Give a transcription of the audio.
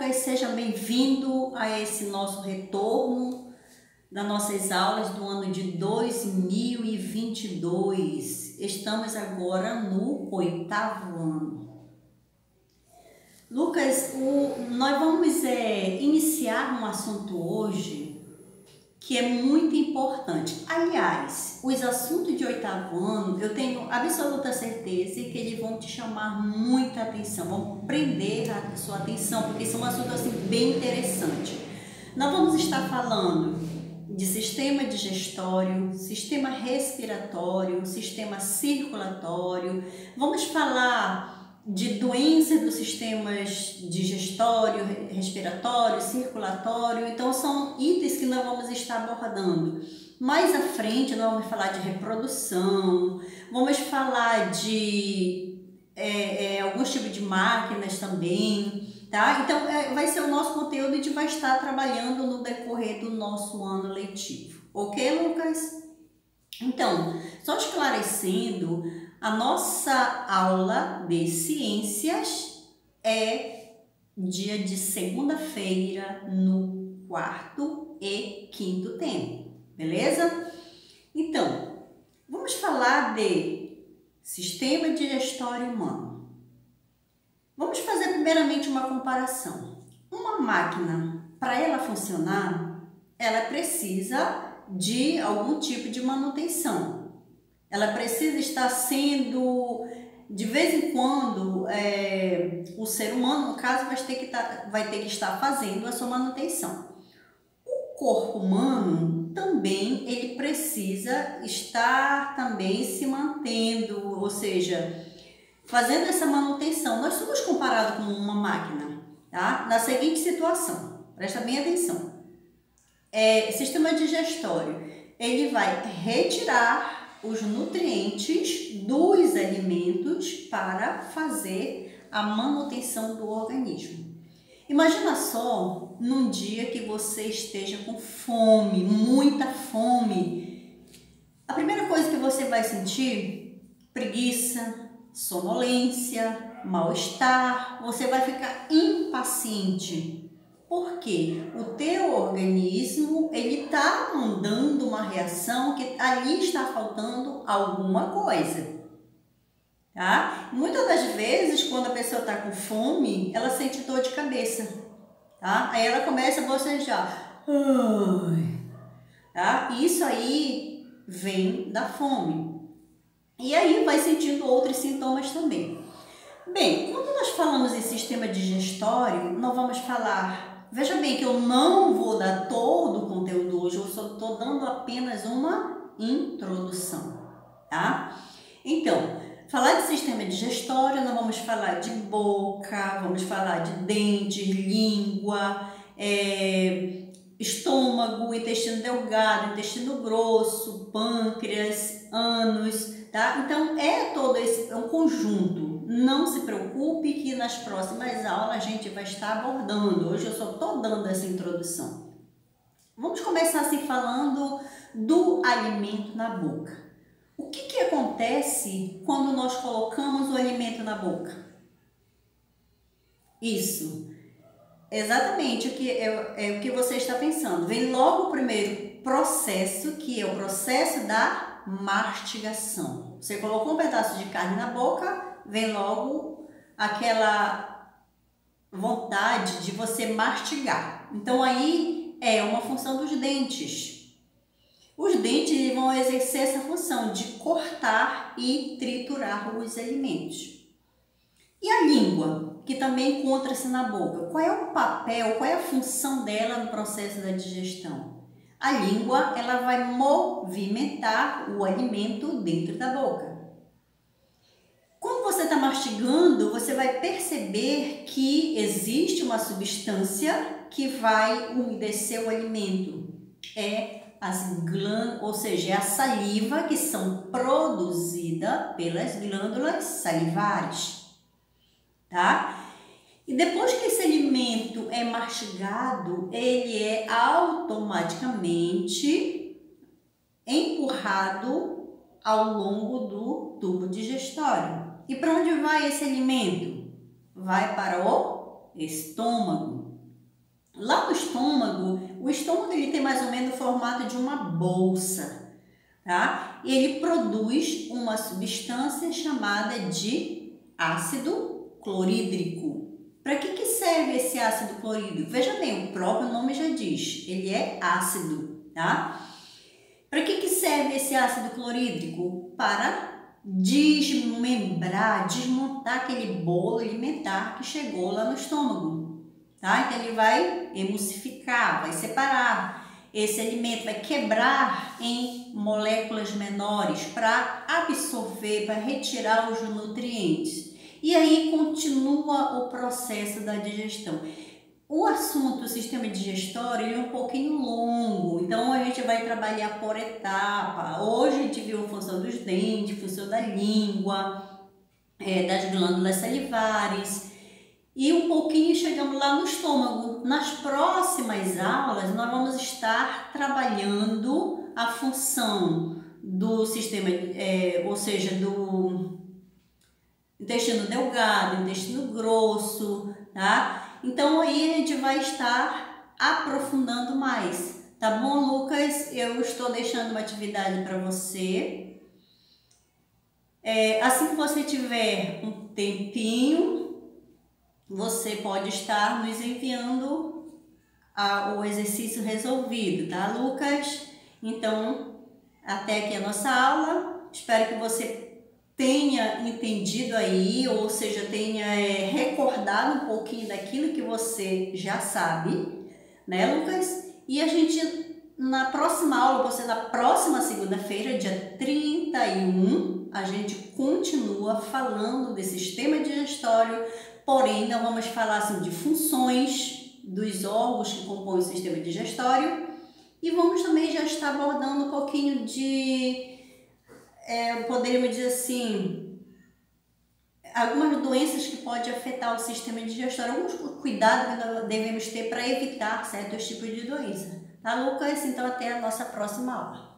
Lucas, seja bem-vindo a esse nosso retorno das nossas aulas do ano de 2022. Estamos agora no 8º ano. Lucas, nós vamos iniciar um assunto hoje que é muito importante. Aliás, os assuntos de 8º ano, eu tenho absoluta certeza que eles vão te chamar muita atenção, vão prender a sua atenção, porque são assuntos assim bem interessantes. Nós vamos estar falando de sistema digestório, sistema respiratório, sistema circulatório, vamos falar de doenças dos sistemas digestório, respiratório, circulatório. Então são itens que nós vamos estar abordando. Mais à frente nós vamos falar de reprodução, vamos falar de alguns tipos de máquinas também, tá? Então vai ser o nosso conteúdo e a gente vai estar trabalhando no decorrer do nosso ano letivo. Ok, Lucas? Então, só esclarecendo, a nossa aula de ciências é dia de segunda-feira no 4º e 5º tempo, beleza? Então, vamos falar de sistema digestório humano. Vamos fazer primeiramente uma comparação. Uma máquina, para ela funcionar, ela precisa de algum tipo de manutenção. Ela precisa estar sendo, de vez em quando, o ser humano, no caso, vai ter que estar fazendo a sua manutenção. O corpo humano também, ele precisa estar também se mantendo, ou seja, fazendo essa manutenção. Nós somos comparados com uma máquina, tá? Na seguinte situação, presta bem atenção. Sistema digestório, ele vai retirar os nutrientes dos alimentos para fazer a manutenção do organismo. Imagina só num dia que você esteja com fome, muita fome. A primeira coisa que você vai sentir, preguiça, sonolência, mal-estar, você vai ficar impaciente. Porque o teu organismo, ele está mandando uma reação que ali está faltando alguma coisa, tá? Muitas das vezes, quando a pessoa está com fome, ela sente dor de cabeça, tá? Aí ela começa a bocejar, tá? Isso aí vem da fome. E aí vai sentindo outros sintomas também. Bem, quando nós falamos em sistema digestório, nós vamos falar... Veja bem que eu não vou dar todo o conteúdo hoje, eu só estou dando apenas uma introdução, tá? Então, falar de sistema digestório, nós vamos falar de boca, vamos falar de dentes, língua, estômago, intestino delgado, intestino grosso, pâncreas, ânus, tá? Então, todo esse um conjunto. Não se preocupe que nas próximas aulas a gente vai estar abordando. Hoje eu só estou dando essa introdução. Vamos começar assim falando do alimento na boca. O que acontece quando nós colocamos o alimento na boca? Isso, exatamente o que você está pensando. Vem logo o primeiro processo, que é o processo da mastigação. Você colocou um pedaço de carne na boca, vem logo aquela vontade de você mastigar. Então aí é uma função dos dentes. Os dentes vão exercer essa função de cortar e triturar os alimentos. E a língua, que também encontra-se na boca, qual é o papel, qual é a função dela no processo da digestão? A língua, ela vai movimentar o alimento dentro da boca. Quando você está mastigando, você vai perceber que existe uma substância que vai umedecer o alimento. As glândulas, ou seja, a saliva que são produzidas pelas glândulas salivares, tá? E depois que esse alimento é mastigado, ele é automaticamente empurrado ao longo do tubo digestório. E para onde vai esse alimento? Vai para o estômago. Lá no estômago, o estômago ele tem mais ou menos o formato de uma bolsa, tá? E ele produz uma substância chamada de ácido clorídrico. Para que serve esse ácido clorídrico? Veja bem, o próprio nome já diz, ele é ácido, tá? Para que serve esse ácido clorídrico? Para desmembrar, desmontar aquele bolo alimentar que chegou lá no estômago, tá? Então ele vai emulsificar, vai separar esse alimento, vai quebrar em moléculas menores para absorver, para retirar os nutrientes. E aí continua o processo da digestão. O assunto, o sistema digestório, ele é um pouquinho longo, então a gente vai trabalhar por etapa. Hoje a gente viu a função dos dentes, a função da língua, das glândulas salivares e um pouquinho chegamos lá no estômago. Nas próximas aulas nós vamos estar trabalhando a função do sistema, ou seja, do intestino delgado, intestino grosso, tá? Então aí a gente vai estar aprofundando mais, tá bom, Lucas? Eu estou deixando uma atividade para você. Assim que você tiver um tempinho, você pode estar nos enviando o exercício resolvido, tá, Lucas? Então, até aqui a nossa aula. Espero que você tenha entendido aí, ou seja, tenha recordado um pouquinho daquilo que você já sabe, né, Lucas? E a gente, na próxima aula, você na próxima segunda-feira, dia 31, a gente continua falando desse sistema digestório, porém não vamos falar assim, de funções dos órgãos que compõem o sistema digestório e vamos também já estar abordando um pouquinho de poderíamos dizer assim, algumas doenças que podem afetar o sistema digestório, alguns cuidados que nós devemos ter para evitar certos tipos de doença. Tá, Lucas? Então até a nossa próxima aula.